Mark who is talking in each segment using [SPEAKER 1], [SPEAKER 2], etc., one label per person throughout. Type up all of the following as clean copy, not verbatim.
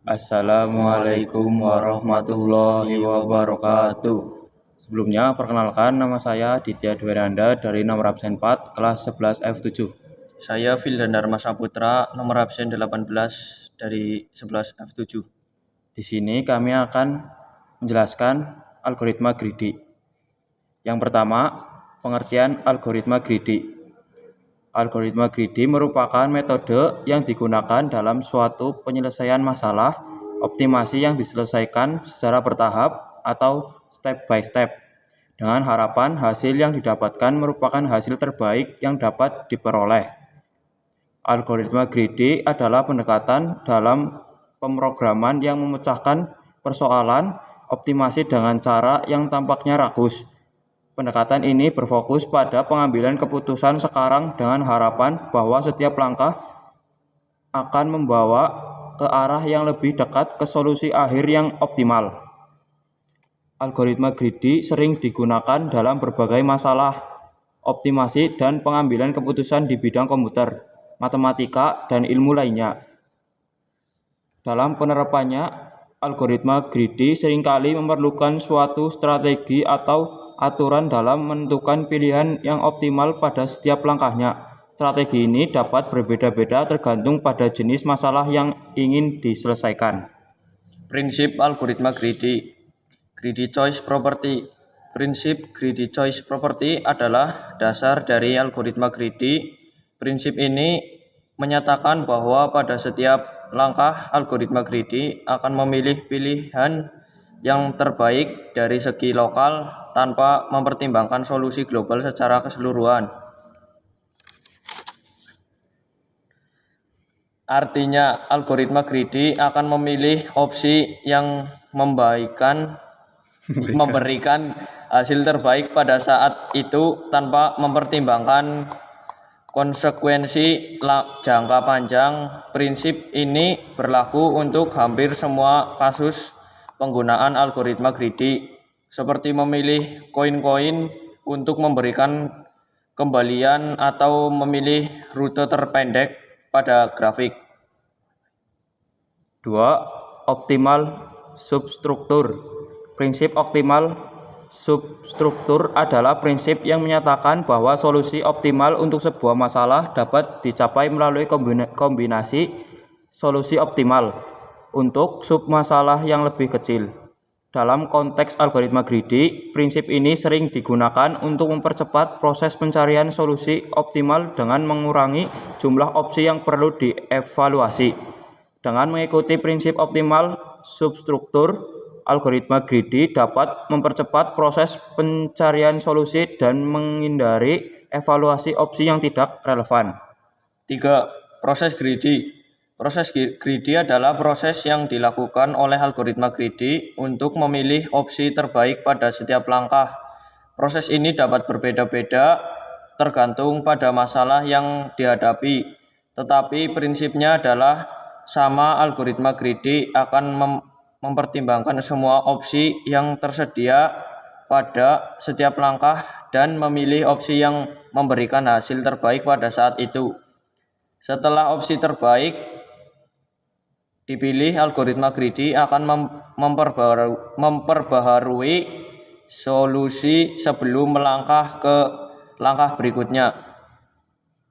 [SPEAKER 1] Assalamualaikum warahmatullahi wabarakatuh. Sebelumnya, perkenalkan nama saya Ditya Dwiranda dari nomor absen 4, kelas 11 F7.
[SPEAKER 2] Saya Vildan Dharma Saputra, nomor absen 18 dari 11 F7.
[SPEAKER 1] Di sini kami akan menjelaskan algoritma greedy. Yang pertama, pengertian algoritma greedy. Algoritma greedy merupakan metode yang digunakan dalam suatu penyelesaian masalah optimasi yang diselesaikan secara bertahap atau step by step, dengan harapan hasil yang didapatkan merupakan hasil terbaik yang dapat diperoleh. Algoritma greedy adalah pendekatan dalam pemrograman yang memecahkan persoalan optimasi dengan cara yang tampaknya ragus. Pendekatan ini berfokus pada pengambilan keputusan sekarang dengan harapan bahwa setiap langkah akan membawa ke arah yang lebih dekat ke solusi akhir yang optimal. Algoritma greedy sering digunakan dalam berbagai masalah optimasi dan pengambilan keputusan di bidang komputer, matematika, dan ilmu lainnya. Dalam penerapannya, algoritma greedy seringkali memerlukan suatu strategi atau aturan dalam menentukan pilihan yang optimal pada setiap langkahnya. Strategi ini dapat berbeda-beda tergantung pada jenis masalah yang ingin diselesaikan.
[SPEAKER 2] Prinsip algoritma greedy. Greedy choice property. Prinsip greedy choice property adalah dasar dari algoritma greedy. Prinsip ini menyatakan bahwa pada setiap langkah algoritma greedy akan memilih pilihan yang terbaik dari segi lokal tanpa mempertimbangkan solusi global secara keseluruhan. Artinya, algoritma greedy akan memilih opsi yang memberikan hasil terbaik pada saat itu tanpa mempertimbangkan konsekuensi jangka panjang. Prinsip ini berlaku untuk hampir semua kasus penggunaan algoritma greedy, seperti memilih koin-koin untuk memberikan kembalian atau memilih rute terpendek pada grafik.
[SPEAKER 1] 2. Optimal substruktur. Prinsip optimal substruktur adalah prinsip yang menyatakan bahwa solusi optimal untuk sebuah masalah dapat dicapai melalui kombinasi solusi optimal untuk submasalah yang lebih kecil. Dalam konteks algoritma greedy, prinsip ini sering digunakan untuk mempercepat proses pencarian solusi optimal dengan mengurangi jumlah opsi yang perlu dievaluasi. Dengan mengikuti prinsip optimal substruktur, algoritma greedy dapat mempercepat proses pencarian solusi dan menghindari evaluasi opsi yang tidak relevan.
[SPEAKER 2] 3. Proses greedy. Proses greedy adalah proses yang dilakukan oleh algoritma greedy untuk memilih opsi terbaik pada setiap langkah. Proses ini dapat berbeda-beda tergantung pada masalah yang dihadapi, tetapi prinsipnya adalah sama. Algoritma greedy akan mempertimbangkan semua opsi yang tersedia pada setiap langkah dan memilih opsi yang memberikan hasil terbaik pada saat itu. Setelah opsi terbaik dipilih, algoritma greedy akan memperbaharui solusi sebelum melangkah ke langkah berikutnya.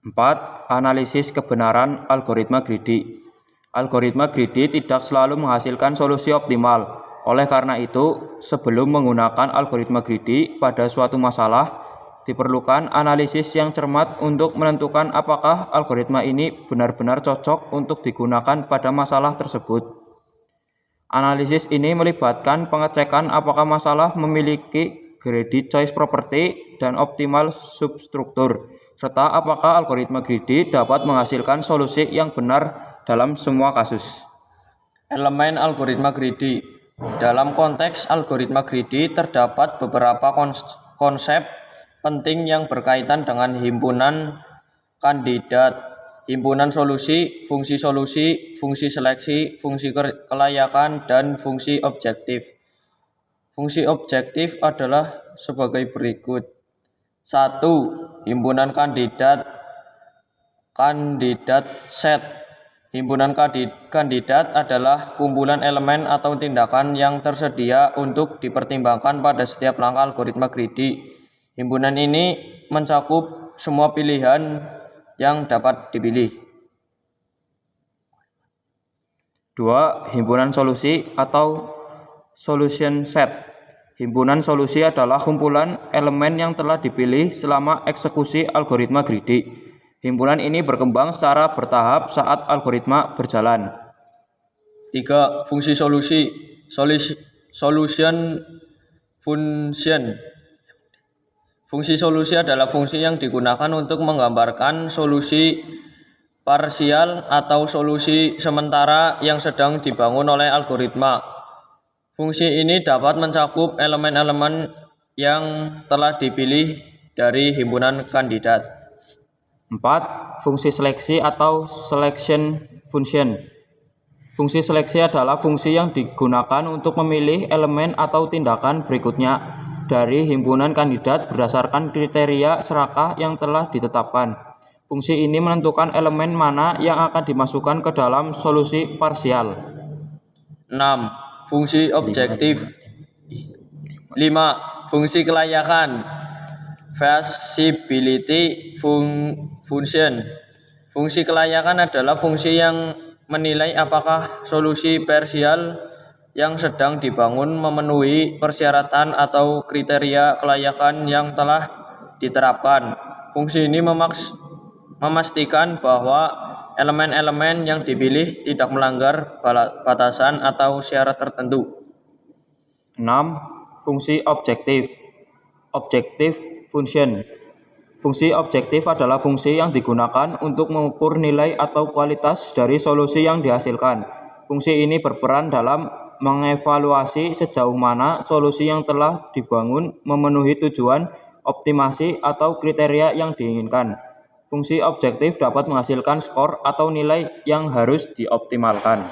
[SPEAKER 1] 4. Analisis kebenaran algoritma greedy. Algoritma greedy tidak selalu menghasilkan solusi optimal. Oleh karena itu, sebelum menggunakan algoritma greedy pada suatu masalah, diperlukan analisis yang cermat untuk menentukan apakah algoritma ini benar-benar cocok untuk digunakan pada masalah tersebut. Analisis ini melibatkan pengecekan apakah masalah memiliki greedy choice property dan optimal substruktur, serta apakah algoritma greedy dapat menghasilkan solusi yang benar dalam semua kasus.
[SPEAKER 2] Elemen algoritma greedy. Dalam konteks algoritma greedy terdapat beberapa konsep penting yang berkaitan dengan himpunan kandidat himpunan solusi, fungsi seleksi, fungsi kelayakan, dan fungsi objektif. Fungsi objektif adalah sebagai berikut. 1. Himpunan kandidat set. Himpunan kandidat adalah kumpulan elemen atau tindakan yang tersedia untuk dipertimbangkan pada setiap langkah algoritma greedy. Himpunan ini mencakup semua pilihan yang dapat dipilih.
[SPEAKER 1] 2. Himpunan solusi atau solution set. Himpunan solusi adalah kumpulan elemen yang telah dipilih selama eksekusi algoritma greedy. Himpunan ini berkembang secara bertahap saat algoritma berjalan.
[SPEAKER 2] 3. Fungsi solution function. Fungsi solusi adalah fungsi yang digunakan untuk menggambarkan solusi parsial atau solusi sementara yang sedang dibangun oleh algoritma. Fungsi ini dapat mencakup elemen-elemen yang telah dipilih dari himpunan kandidat.
[SPEAKER 1] 4. Fungsi seleksi atau selection function. Fungsi seleksi adalah fungsi yang digunakan untuk memilih elemen atau tindakan berikutnya dari himpunan kandidat berdasarkan kriteria serakah yang telah ditetapkan. Fungsi ini menentukan elemen mana yang akan dimasukkan ke dalam solusi parsial.
[SPEAKER 2] 6. Fungsi objektif. 5. Fungsi kelayakan. Feasibility function. Fungsi kelayakan adalah fungsi yang menilai apakah solusi parsial yang sedang dibangun memenuhi persyaratan atau kriteria kelayakan yang telah diterapkan. Fungsi ini memastikan bahwa elemen-elemen yang dipilih tidak melanggar batasan atau syarat tertentu.
[SPEAKER 1] 6. Fungsi objektif. Objective function. Fungsi objektif adalah fungsi yang digunakan untuk mengukur nilai atau kualitas dari solusi yang dihasilkan. Fungsi ini berperan dalam mengevaluasi sejauh mana solusi yang telah dibangun memenuhi tujuan, optimasi, atau kriteria yang diinginkan. Fungsi objektif dapat menghasilkan skor atau nilai yang harus dioptimalkan.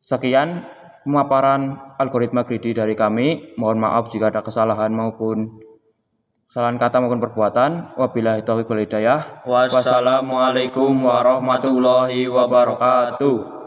[SPEAKER 1] Sekian pemaparan algoritma greedy dari kami. Mohon maaf jika ada kesalahan maupun kesalahan kata maupun perbuatan. Wabillahi taufiq wal hidayah.
[SPEAKER 2] Wassalamualaikum warahmatullahi wabarakatuh.